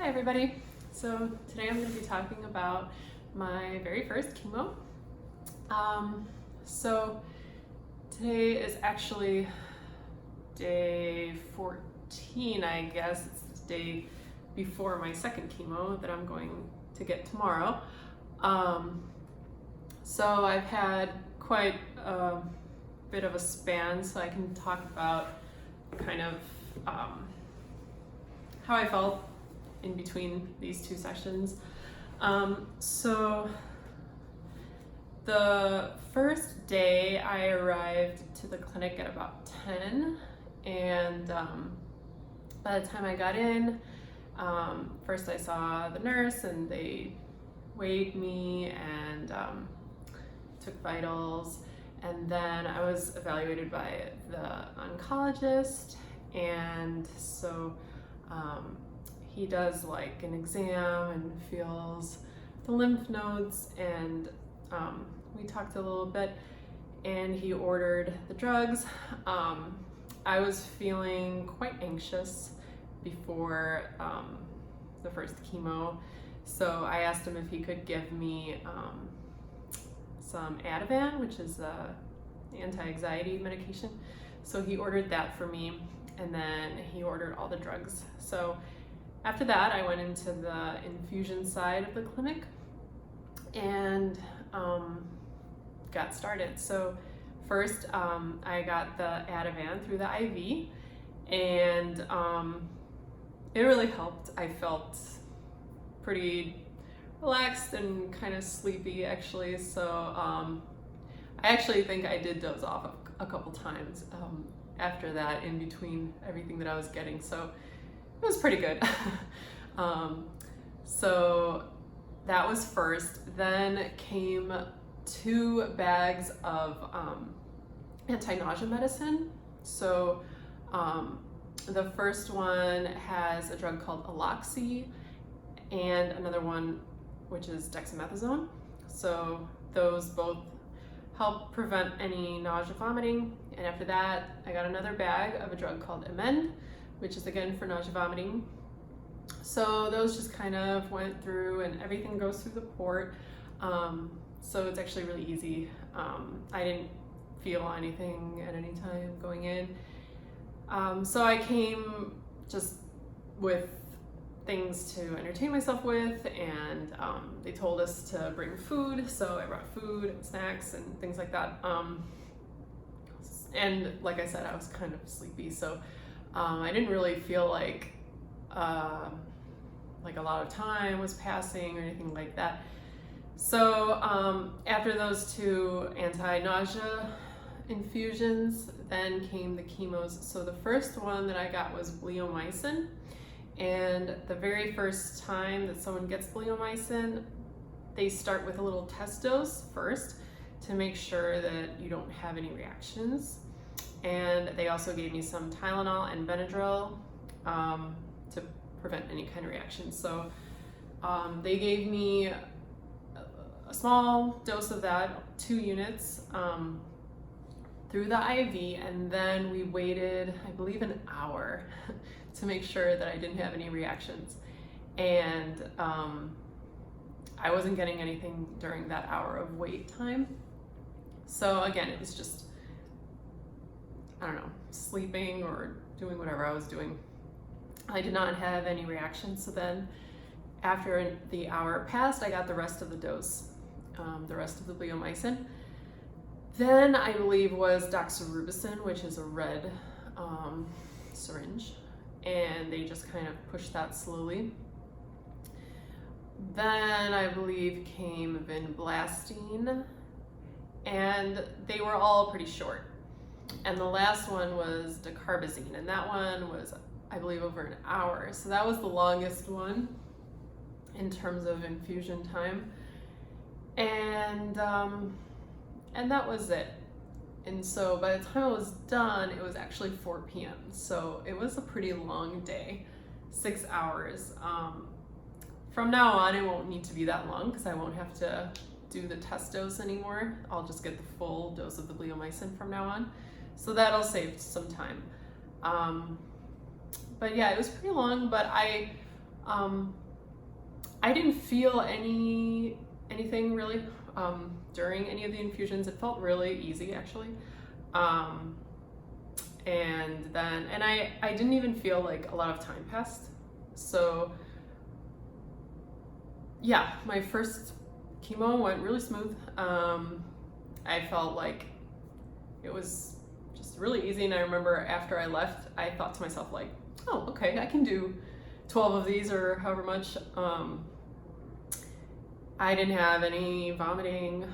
Hi everybody. So today I'm going to be talking about my very first chemo. So today is actually day 14, I guess. It's the day before my second chemo that I'm going to get tomorrow. So I've had quite a bit of a span, so I can talk about kind of how I felt in between these two sessions. So the first day I arrived to the clinic at about 10, and by the time I got in, first I saw the nurse and they weighed me and took vitals, and then I was evaluated by the oncologist, and so he does like an exam and feels the lymph nodes, and we talked a little bit and he ordered the drugs. I was feeling quite anxious before the first chemo, so I asked him if he could give me some Ativan, which is a anti-anxiety medication. So he ordered that for me, and then he ordered all the drugs. So after that, I went into the infusion side of the clinic and got started. So first, I got the Ativan through the IV, and it really helped. I felt pretty relaxed and kind of sleepy, actually. So I actually think I did doze off a couple times after that, in between everything that I was getting. So it was pretty good. So that was first. Then came 2 bags of anti-nausea medicine. So the first one has a drug called Aloxi, and another one which is dexamethasone. So those both help prevent any nausea, vomiting. And after that, I got another bag of a drug called Amend, which is again for nausea, vomiting. So those just kind of went through, and everything goes through the port. So it's actually really easy. I didn't feel anything at any time going in. So I came just with things to entertain myself with, and they told us to bring food, so I brought food and snacks and things like that. And like I said, I was kind of sleepy, so I didn't really feel like a lot of time was passing or anything like that. So after those 2 anti-nausea infusions, then came the chemos. So the first one that I got was bleomycin. And the very first time that someone gets bleomycin, they start with a little test dose first to make sure that you don't have any reactions. And they also gave me some Tylenol and Benadryl to prevent any kind of reaction. So they gave me a small dose of that, 2 units, through the IV, and then we waited, I believe, an hour to make sure that I didn't have any reactions. And I wasn't getting anything during that hour of wait time. So again, it was just, I don't know, sleeping or doing whatever I was doing. I did not have any reactions. So then after the hour passed, I got the rest of the dose, the rest of the bleomycin. Then I believe was doxorubicin, which is a red syringe, and they just kind of pushed that slowly. Then I believe came vinblastine, and they were all pretty short. And the last one was dacarbazine, and that one was, I believe, over an hour. So that was the longest one in terms of infusion time. And that was it. And so by the time I was done, it was actually 4 p.m. So it was a pretty long day, 6 hours. From now on, it won't need to be that long because I won't have to do the test dose anymore. I'll just get the full dose of the bleomycin from now on. So that'll save some time. But yeah, it was pretty long, but I I didn't feel anything really during any of the infusions. It felt really easy, actually. And I didn't even feel like a lot of time passed. So yeah, my first chemo went really smooth. I felt like it was just really easy, and I remember after I left, I thought to myself like, oh, okay, I can do 12 of these or however much. I didn't have any vomiting.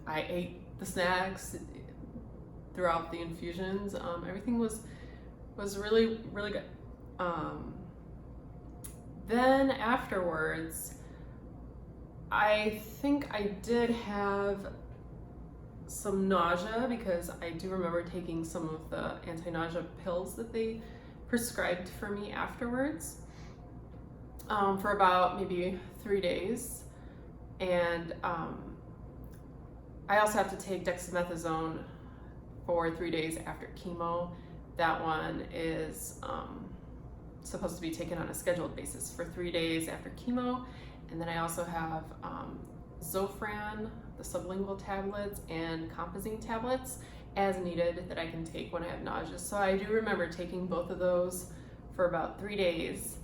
I ate the snacks throughout the infusions. Everything was really, really good. Then afterwards, I think I did have some nausea because I do remember taking some of the anti-nausea pills that they prescribed for me afterwards for about maybe 3 days. And I also have to take dexamethasone for 3 days after chemo. That one is supposed to be taken on a scheduled basis for 3 days after chemo. And then I also have Zofran, the sublingual tablets, and Compazine tablets as needed that I can take when I have nausea. So I do remember taking both of those for about 3 days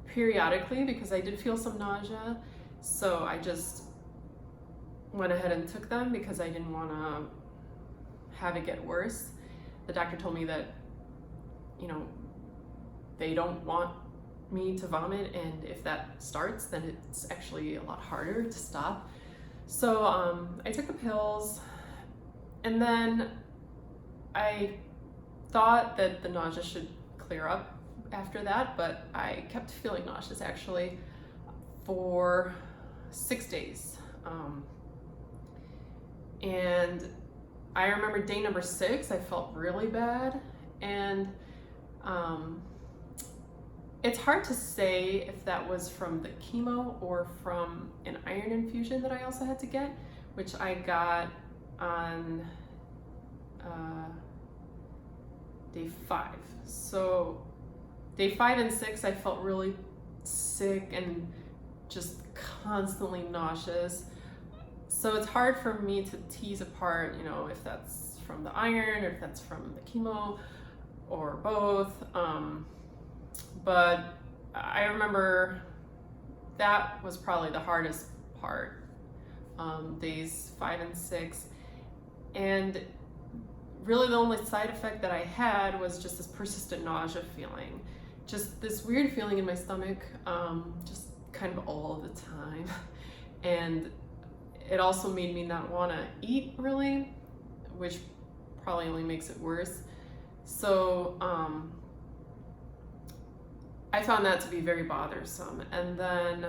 periodically because I did feel some nausea. So I just went ahead and took them because I didn't want to have it get worse. The doctor told me that, you know, they don't want me to vomit, and if that starts, then it's actually a lot harder to stop. So I took the pills, and then I thought that the nausea should clear up after that, but I kept feeling nauseous actually for 6 days. And I remember day number 6, I felt really bad, and it's hard to say if that was from the chemo or from an iron infusion that I also had to get, which I got on day 5. So day 5 and 6, I felt really sick and just constantly nauseous. So it's hard for me to tease apart, you know, if that's from the iron or if that's from the chemo or both. But I remember that was probably the hardest part, days 5 and 6. And really the only side effect that I had was just this persistent nausea feeling. Just this weird feeling in my stomach, just kind of all the time. And it also made me not want to eat really, which probably only makes it worse. So I found that to be very bothersome. And then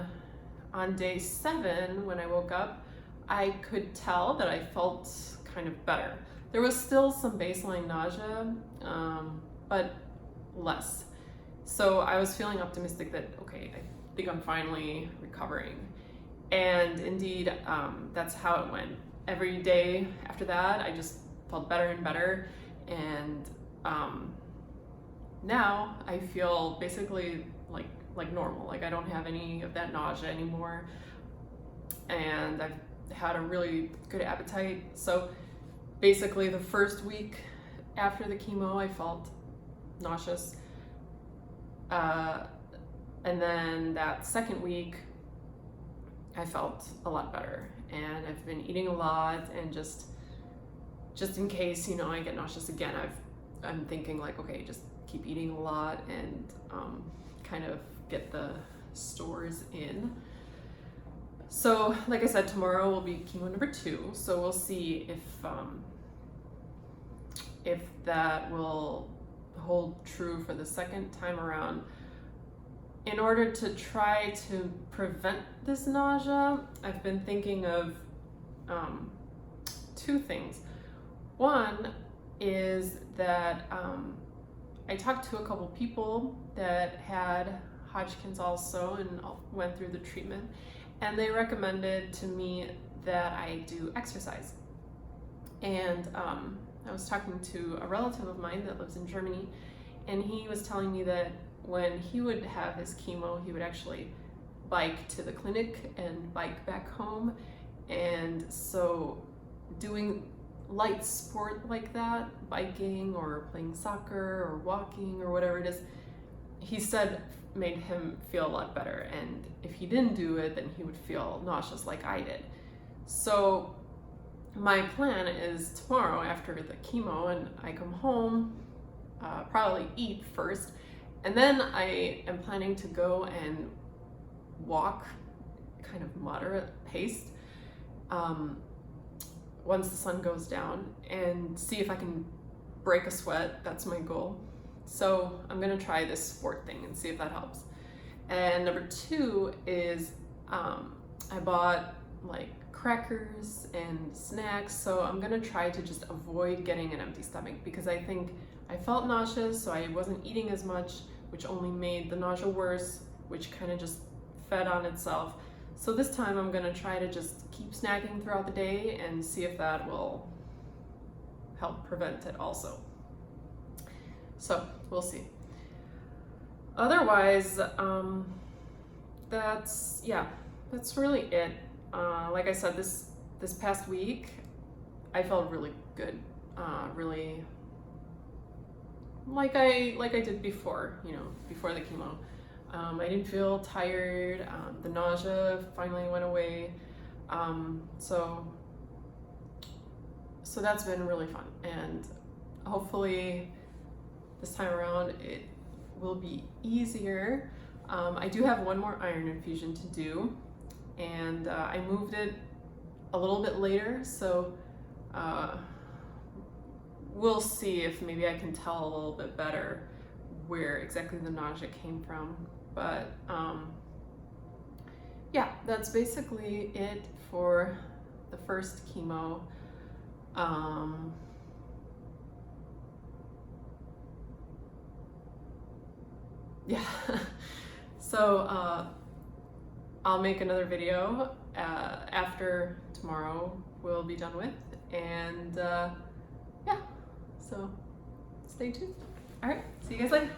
on day 7, when I woke up, I could tell that I felt kind of better. There was still some baseline nausea, but less. So I was feeling optimistic that, okay, I think I'm finally recovering. And indeed, that's how it went. Every day after that, I just felt better and better. And now I feel basically like normal. Like I don't have any of that nausea anymore. And I've had a really good appetite. So basically the first week after the chemo, I felt nauseous. And then that second week, I felt a lot better. And I've been eating a lot, and just in case, you know, I get nauseous again, I'm thinking like, okay, just keep eating a lot and kind of get the stores in. So like I said, tomorrow will be chemo number 2. So we'll see if that will hold true for the second time around. In order to try to prevent this nausea, I've been thinking of 2 things. One is that I talked to a couple people that had Hodgkin's also and went through the treatment, and they recommended to me that I do exercise. And I was talking to a relative of mine that lives in Germany, and he was telling me that when he would have his chemo, he would actually bike to the clinic and bike back home. And so doing light sport like that, biking or playing soccer or walking or whatever it is, he said made him feel a lot better. And if he didn't do it, then he would feel nauseous like I did. So my plan is tomorrow after the chemo and I come home, probably eat first, and then I am planning to go and walk kind of moderate pace once the sun goes down, and see if I can break a sweat. That's my goal. So I'm gonna try this sport thing and see if that helps. And number 2 is I bought like crackers and snacks, so I'm gonna try to just avoid getting an empty stomach, because I think I felt nauseous, so I wasn't eating as much, which only made the nausea worse, which kind of just fed on itself. So this time I'm gonna try to just keep snacking throughout the day and see if that will help prevent it also. So we'll see. Otherwise, that's really it. Like I said, this past week, I felt really good, really like I did before, before the chemo. I didn't feel tired. The nausea finally went away. So that's been really fun, and hopefully this time around it will be easier. I do have one more iron infusion to do, and I moved it a little bit later, so we'll see if maybe I can tell a little bit better where exactly the nausea came from. But yeah, that's basically it for the first chemo. Yeah, so I'll make another video after tomorrow we'll be done with, and yeah, so stay tuned. All right, see you guys later.